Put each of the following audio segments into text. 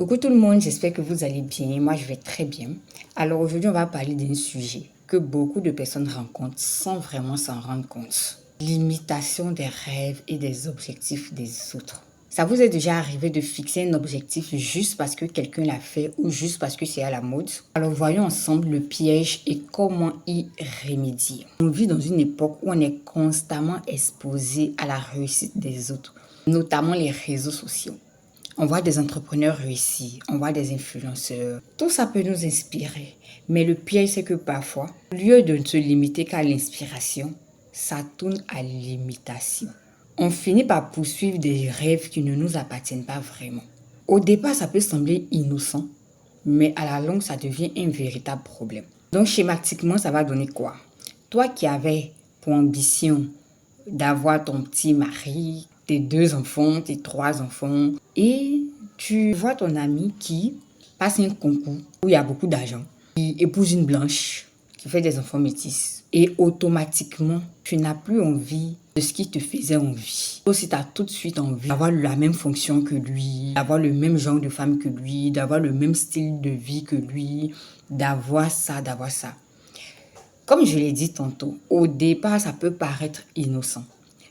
Coucou tout le monde, j'espère que vous allez bien. Moi, je vais très bien. Alors aujourd'hui, on va parler d'un sujet que beaucoup de personnes rencontrent sans vraiment s'en rendre compte. L'imitation des rêves et des objectifs des autres. Ça vous est déjà arrivé de fixer un objectif juste parce que quelqu'un l'a fait ou juste parce que c'est à la mode? Alors voyons ensemble le piège et comment y remédier. On vit dans une époque où on est constamment exposé à la réussite des autres, notamment les réseaux sociaux. On voit des entrepreneurs réussis, on voit des influenceurs. Tout ça peut nous inspirer. Mais le piège, c'est que parfois, au lieu de ne se limiter qu'à l'inspiration, ça tourne à l'imitation. On finit par poursuivre des rêves qui ne nous appartiennent pas vraiment. Au départ, ça peut sembler innocent, mais à la longue, ça devient un véritable problème. Donc, schématiquement, ça va donner quoi? Toi qui avais pour ambition d'avoir ton petit mari, tes 2 enfants, tes 3 enfants, et tu vois ton ami qui passe un concours où il y a beaucoup d'argent, qui épouse une blanche, qui fait des enfants métis, et automatiquement, tu n'as plus envie de ce qui te faisait envie. Aussi, tu as tout de suite envie d'avoir la même fonction que lui, d'avoir le même genre de femme que lui, d'avoir le même style de vie que lui, d'avoir ça, d'avoir ça. Comme je l'ai dit tantôt, au départ, ça peut paraître innocent.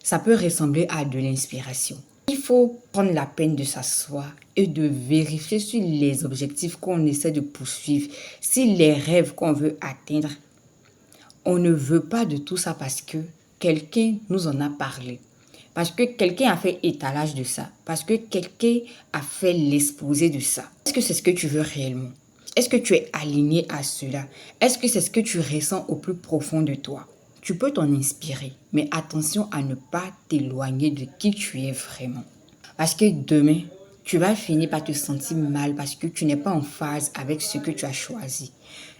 Ça peut ressembler à de l'inspiration. Il faut prendre la peine de s'asseoir et de vérifier si les objectifs qu'on essaie de poursuivre, si les rêves qu'on veut atteindre, on ne veut pas de tout ça parce que quelqu'un nous en a parlé. Parce que quelqu'un a fait étalage de ça. Parce que quelqu'un a fait l'exposé de ça. Est-ce que c'est ce que tu veux réellement? Est-ce que tu es aligné à cela? Est-ce que c'est ce que tu ressens au plus profond de toi? Tu peux t'en inspirer, mais attention à ne pas t'éloigner de qui tu es vraiment. Parce que demain, tu vas finir par te sentir mal parce que tu n'es pas en phase avec ce que tu as choisi.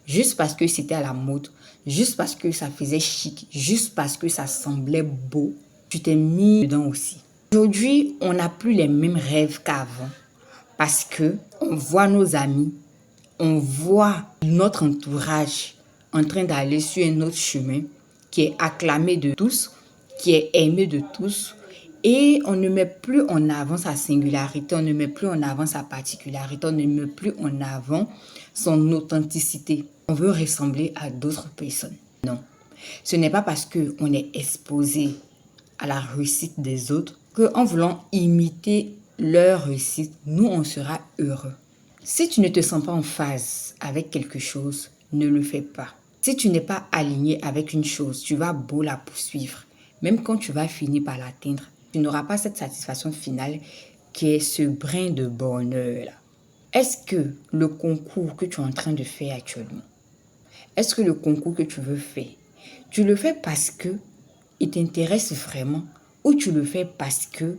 Juste parce que c'était à la mode, juste parce que ça faisait chic, juste parce que ça semblait beau, tu t'es mis dedans aussi. Aujourd'hui, on n'a plus les mêmes rêves qu'avant parce que on voit nos amis, on voit notre entourage en train d'aller sur un autre chemin qui est acclamé de tous, qui est aimé de tous, et on ne met plus en avant sa singularité, on ne met plus en avant sa particularité, on ne met plus en avant son authenticité. On veut ressembler à d'autres personnes. Non, ce n'est pas parce qu'on est exposé à la réussite des autres qu'en voulant imiter leur réussite, nous, on sera heureux. Si tu ne te sens pas en phase avec quelque chose, ne le fais pas. Si tu n'es pas aligné avec une chose, tu vas beau la poursuivre. Même quand tu vas finir par l'atteindre, tu n'auras pas cette satisfaction finale qui est ce brin de bonheur-là. Est-ce que le concours que tu es en train de faire actuellement, est-ce que le concours que tu veux faire, tu le fais parce que il t'intéresse vraiment ou tu le fais parce que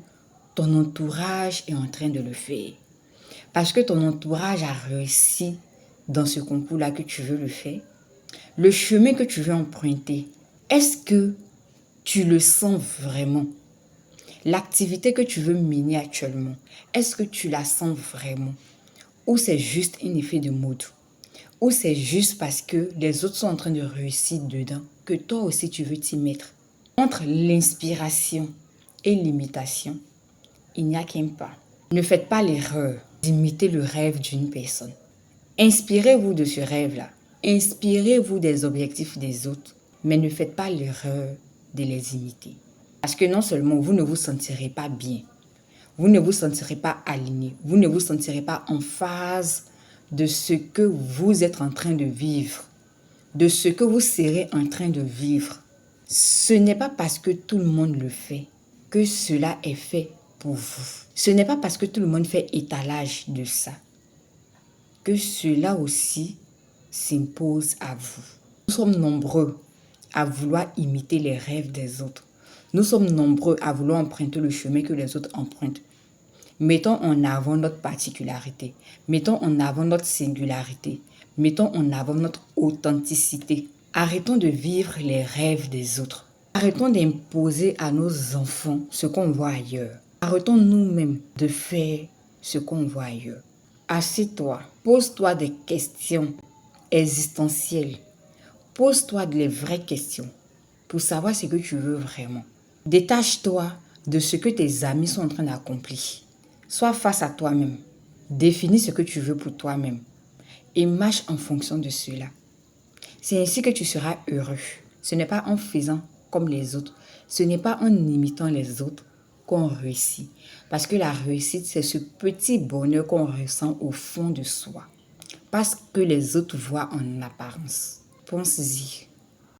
ton entourage est en train de le faire? Parce que ton entourage a réussi dans ce concours-là que tu veux le faire. Le chemin que tu veux emprunter, est-ce que tu le sens vraiment? L'activité que tu veux mener actuellement, est-ce que tu la sens vraiment? Ou c'est juste un effet de mode? Ou c'est juste parce que les autres sont en train de réussir dedans que toi aussi tu veux t'y mettre? Entre l'inspiration et l'imitation, il n'y a qu'un pas. Ne faites pas l'erreur d'imiter le rêve d'une personne. Inspirez-vous de ce rêve-là. Inspirez-vous des objectifs des autres, mais ne faites pas l'erreur de les imiter. Parce que non seulement vous ne vous sentirez pas bien, vous ne vous sentirez pas aligné, vous ne vous sentirez pas en phase de ce que vous êtes en train de vivre, de ce que vous serez en train de vivre. Ce n'est pas parce que tout le monde le fait que cela est fait pour vous. Ce n'est pas parce que tout le monde fait étalage de ça que cela aussi s'impose à vous. Nous sommes nombreux à vouloir imiter les rêves des autres. Nous sommes nombreux à vouloir emprunter le chemin que les autres empruntent. Mettons en avant notre particularité. Mettons en avant notre singularité. Mettons en avant notre authenticité. Arrêtons de vivre les rêves des autres. Arrêtons d'imposer à nos enfants ce qu'on voit ailleurs. Arrêtons nous-mêmes de faire ce qu'on voit ailleurs. Assieds-toi, pose-toi des questions existentielles. Pose-toi les vraies questions pour savoir ce que tu veux vraiment. Détache-toi de ce que tes amis sont en train d'accomplir. Sois face à toi-même. Définis ce que tu veux pour toi-même et marche en fonction de cela. C'est ainsi que tu seras heureux. Ce n'est pas en faisant comme les autres, ce n'est pas en imitant les autres qu'on réussit. Parce que la réussite, c'est ce petit bonheur qu'on ressent au fond de soi. Parce que les autres voient en apparence. Pense-y.